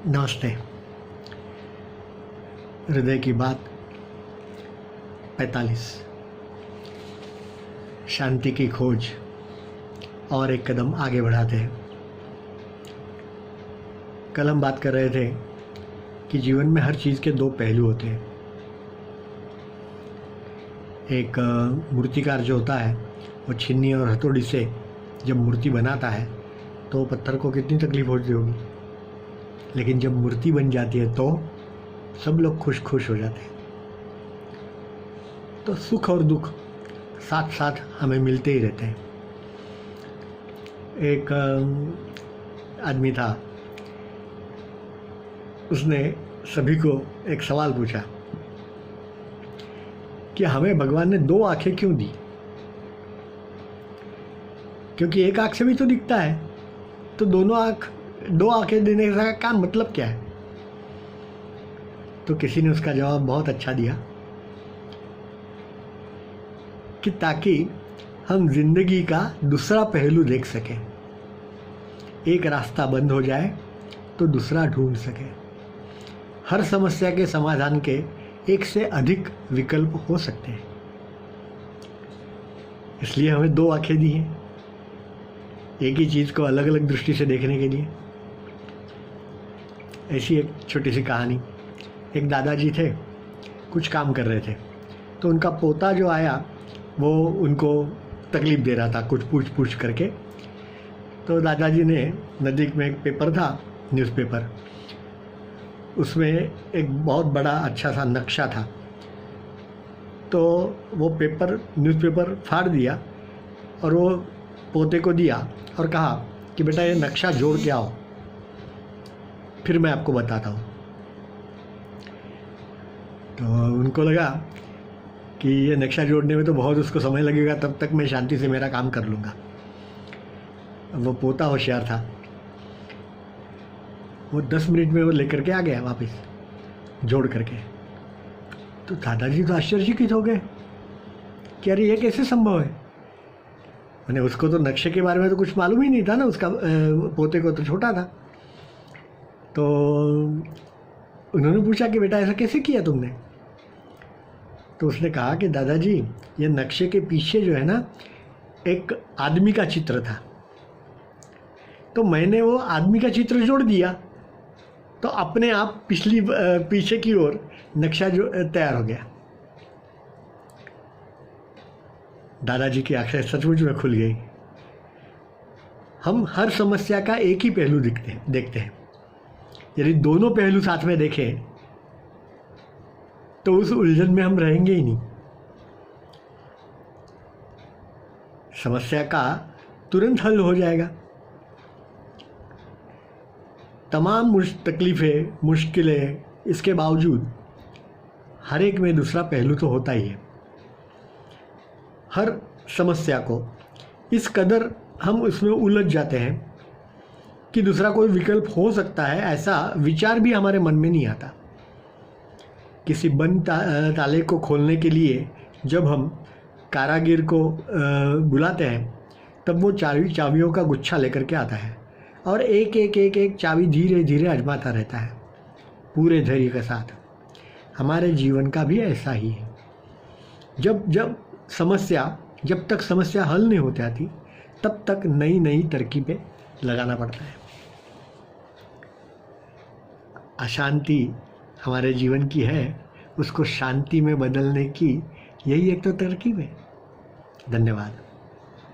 नमस्ते। हृदय की बात 45। शांति की खोज और एक कदम आगे बढ़ाते हैं। कल हम बात कर रहे थे कि जीवन में हर चीज़ के दो पहलू होते हैं। एक मूर्तिकार जो होता है वो छिन्नी और हथौड़ी से जब मूर्ति बनाता है तो पत्थर को कितनी तकलीफ होती होगी, लेकिन जब मूर्ति बन जाती है तो सब लोग खुश हो जाते हैं। तो सुख और दुख साथ साथ हमें मिलते ही रहते हैं। एक आदमी था, उसने सभी को एक सवाल पूछा कि हमें भगवान ने दो आंखें क्यों दी, क्योंकि एक आंख से भी तो दिखता है, तो दो आंखें देने का क्या मतलब क्या है। तो किसी ने उसका जवाब बहुत अच्छा दिया कि ताकि हम जिंदगी का दूसरा पहलू देख सकें। एक रास्ता बंद हो जाए तो दूसरा ढूंढ सकें। हर समस्या के समाधान के एक से अधिक विकल्प हो सकते हैं, इसलिए हमें दो आंखें दी हैं, एक ही चीज़ को अलग अलग दृष्टि से देखने के लिए। ऐसी एक छोटी सी कहानी। एक दादाजी थे, कुछ काम कर रहे थे, तो उनका पोता जो आया वो उनको तकलीफ़ दे रहा था कुछ पूछ करके। तो दादाजी ने नज़दीक में एक पेपर था, न्यूज़पेपर, उसमें एक बहुत बड़ा अच्छा सा नक्शा था। तो वो न्यूज़पेपर फाड़ दिया और वो पोते को दिया और कहा कि बेटा ये नक्शा जोड़ के आओ, फिर मैं आपको बताता हूँ। तो उनको लगा कि ये नक्शा जोड़ने में तो बहुत उसको समय लगेगा, तब तक मैं शांति से मेरा काम कर लूँगा। वो पोता होशियार था, वो 10 मिनट में वो लेकर के आ गया वापस जोड़ करके। तो दादाजी तो आश्चर्यचकित हो गए कि अरे ये कैसे संभव है। मैंने उसको तो नक्शे के बारे में तो कुछ मालूम ही नहीं था ना, उसका पोते को तो छोटा था। तो उन्होंने पूछा कि बेटा ऐसा कैसे किया तुमने। तो उसने कहा कि दादाजी ये नक्शे के पीछे जो है ना एक आदमी का चित्र था, तो मैंने वो आदमी का चित्र जोड़ दिया, तो अपने आप पीछे की ओर नक्शा जो तैयार हो गया। दादाजी की आंखें सचमुच में खुल गई। हम हर समस्या का एक ही पहलू देखते हैं। यदि दोनों पहलू साथ में देखें तो उस उलझन में हम रहेंगे ही नहीं। समस्या का तुरंत हल हो जाएगा। तमाम तकलीफ़ें, मुश्किलें, इसके बावजूद हर एक में दूसरा पहलू तो होता ही है। हर समस्या को इस कदर हम उसमें उलझ जाते हैं कि दूसरा कोई विकल्प हो सकता है, ऐसा विचार भी हमारे मन में नहीं आता। किसी बंद ताले को खोलने के लिए जब हम कारागिर को बुलाते हैं, तब वो चाबियों का गुच्छा लेकर के आता है और एक चाबी धीरे धीरे आजमाता रहता है पूरे धैर्य के साथ। हमारे जीवन का भी ऐसा ही है। जब तक समस्या हल नहीं होती आती, तब तक नई तरकीबें लगाना पड़ता है। अशांति हमारे जीवन की है, उसको शांति में बदलने की यही एक तो तरकीब है। धन्यवाद।